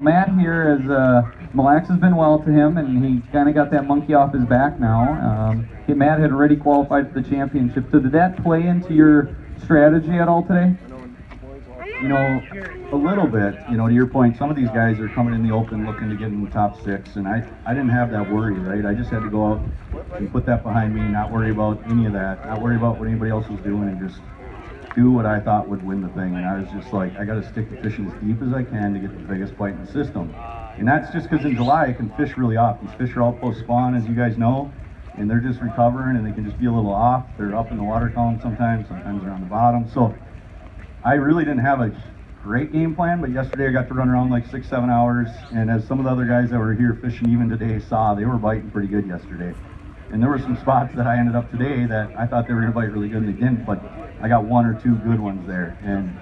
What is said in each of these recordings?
Matt here is, Mille has been well to him, and he kind of got that monkey off his back now. Matt had already qualified for the championship, so did that play into your strategy at all today? You know, a little bit. You know, to your point, some of these guys are coming in the open looking to get in the top 6, and I didn't have that worry, right? I just had to go out and put that behind me, not worry about any of that, not worry about what anybody else was doing, and just do what I thought would win the thing. And I was just like, I got to stick to fishing as deep as I can to get the biggest bite in the system. And that's just because in July I can fish really off. These fish are all post spawn, as you guys know, and they're just recovering, and they can just be a little off. They're up in the water column sometimes they're on the bottom. So I really didn't have a great game plan, but yesterday I got to run around like 6-7 hours, and as some of the other guys that were here fishing even today saw, they were biting pretty good yesterday. And there were some spots that I ended up today that I thought they were going to bite really good, and they didn't, but I got 1 or 2 good ones there. And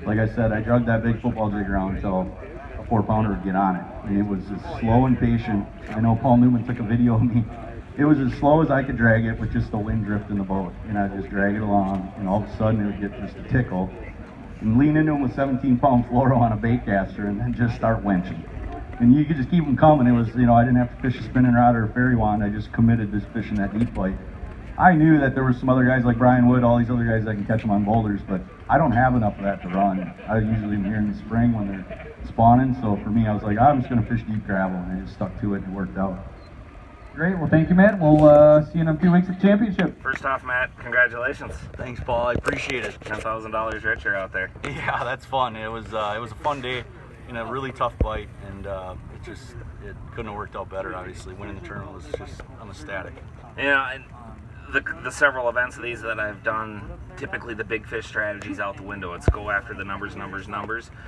like I said, I drugged that big football jig around until a 4-pounder would get on it. And it was as slow and patient. I know Paul Newman took a video of me. It was as slow as I could drag it with just the wind drift in the boat. And I'd just drag it along, and all of a sudden it would get just a tickle. And lean into him with 17-pound fluoro on a bait caster, and then just start winching. And you could just keep them coming. It was, you know, I didn't have to fish a spinning rod or a fairy wand. I just committed to fishing that deep bite. I knew that there were some other guys like Brian Wood, all these other guys that can catch them on boulders, but I don't have enough of that to run. I usually am here in the spring when they're spawning, so for me, I was like, I'm just going to fish deep gravel, and I just stuck to it and it worked out. Great. Well, thank you, Matt. We'll see you in a few weeks at the championship. First off, Matt, congratulations. Thanks, Paul. I appreciate it. $10,000 richer out there. Yeah, that's fun. It was a fun day and a really tough bite, and it couldn't have worked out better. Obviously, winning the tournament was just, I'm ecstatic. Yeah, and the several events of these that I've done, typically the big fish strategy's out the window. It's go after the numbers.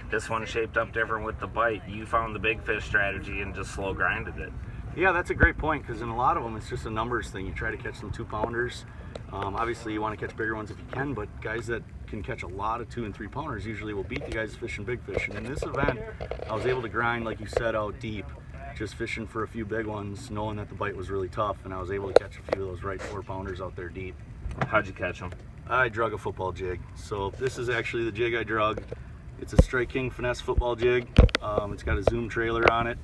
This one shaped up different with the bite. You found the big fish strategy and just slow grinded it. Yeah, that's a great point, because in a lot of them it's just a numbers thing. You try to catch some 2-pounders. Obviously you want to catch bigger ones if you can, but guys that can catch a lot of 2- and 3-pounders usually will beat the guys fishing big fish. And in this event, I was able to grind, like you said, out deep, just fishing for a few big ones, knowing that the bite was really tough, and I was able to catch a few of those right 4-pounders out there deep. How'd you catch them? I drug a football jig. So this is actually the jig I drug. It's a Strike King finesse football jig. It's got a zoom trailer on it.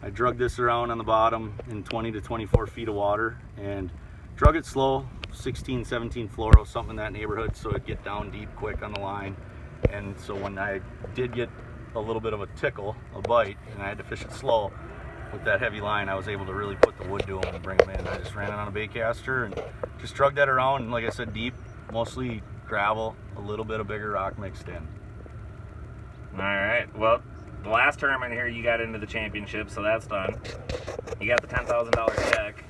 I drug this around on the bottom in 20 to 24 feet of water and drug it slow, 16, 17 fluoro, something in that neighborhood, so it'd get down deep quick on the line. And so when I did get a little bit of a tickle, a bite, and I had to fish it slow with that heavy line, I was able to really put the wood to them and bring them in. I just ran it on a bait caster and just drug that around, and like I said, deep, mostly gravel, a little bit of bigger rock mixed in. All right, well, the last tournament here, you got into the championship, so that's done. You got the $10,000 check.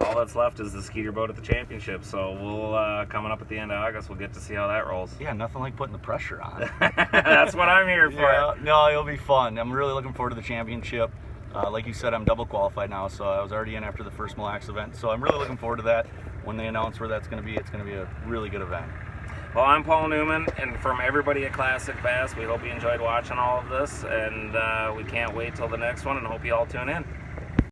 All that's left is the Skeeter boat at the championship. So we'll coming up at the end of August, we'll get to see how that rolls. Yeah, nothing like putting the pressure on. That's what I'm here for. Yeah, no, it'll be fun. I'm really looking forward to the championship. Like you said, I'm double qualified now, so I was already in after the first Mille event. So I'm really looking forward to that. When they announce where that's going to be, it's going to be a really good event. Well, I'm Paul Newman, and from everybody at Classic Bass, we hope you enjoyed watching all of this, and we can't wait till the next one, and hope you all tune in.